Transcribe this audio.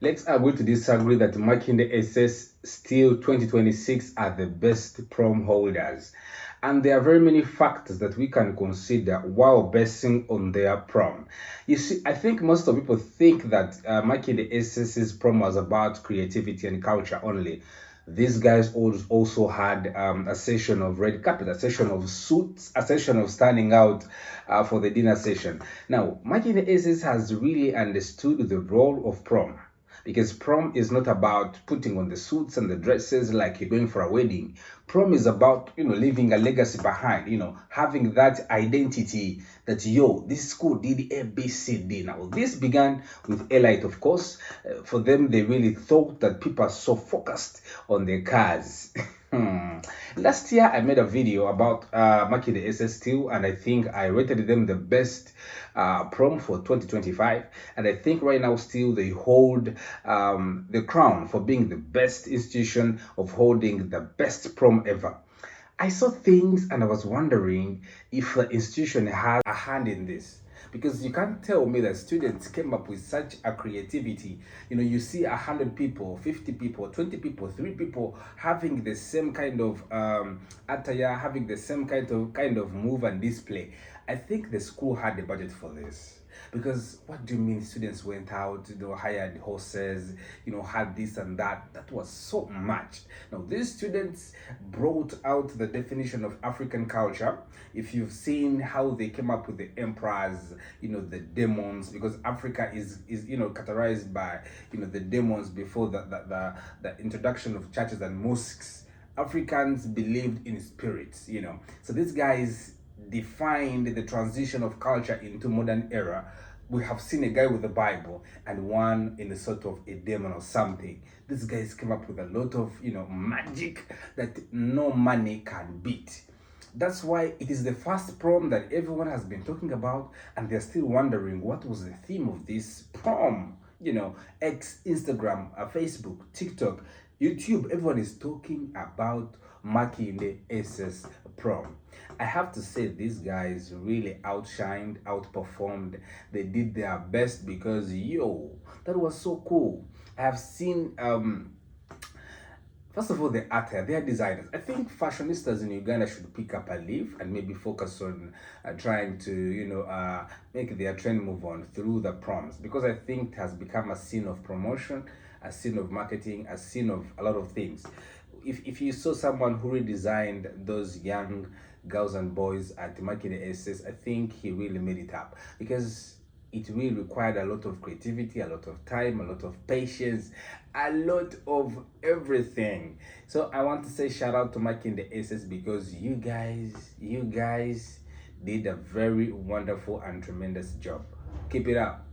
Let's agree to disagree that Makindye SS still 2026 are the best prom holders. And there are very many factors that we can consider while basing on their prom. You see, I think most of people think that Makindye SS's prom was about creativity and culture only. These guys also had a session of red carpet, a session of suits, a session of standing out for the dinner session. Now, Makindye SS has really understood the role of prom, because prom is not about putting on the suits and the dresses like you're going for a wedding. Prom is about, leaving a legacy behind, having that identity that, this school did A, B, C, D. Now, this began with Elite, of course. For them, they really thought that people are so focused on their cars. Last year, I made a video about Makindye SS Steel, and I think I rated them the best prom for 2025. And I think right now, still, they hold the crown for being the best institution of holding the best prom ever. I saw things and I was wondering if the institution has a hand in this. Because you can't tell me that students came up with such a creativity. You see 100 people, 50 people, 20 people, 3 people having the same kind of attire, having the same kind of move and display. I think the school had the budget for this. Because what do you mean students went out, hired horses, had this and that? That was so much. Now, these students brought out the definition of African culture. If you've seen how they came up with the emperors, the demons, because Africa is characterized by, the demons before the introduction of churches and mosques. Africans believed in spirits, So these guys defined the transition of culture into modern era. We have seen a guy with a Bible and one in a sort of a demon or something. These guys came up with a lot of magic that no money can beat. That's why it is the first prom that everyone has been talking about, and they're still wondering what was the theme of this prom. X, Instagram, Facebook, TikTok, YouTube, everyone is talking about Makindye SS Prom. I have to say these guys really outshined, outperformed. They did their best because that was so cool. I have seen first of all, the attire, they are designers. I think fashionistas in Uganda should pick up a leaf and maybe focus on trying to, make their trend move on through the proms, because I think it has become a scene of promotion, a scene of marketing, a scene of a lot of things. If you saw someone who redesigned those young girls and boys at Makindye SS, I think he really made it up, because it really required a lot of creativity, a lot of time, a lot of patience, a lot of everything. So I want to say shout out to Makindye SS, because you guys did a very wonderful and tremendous job. Keep it up.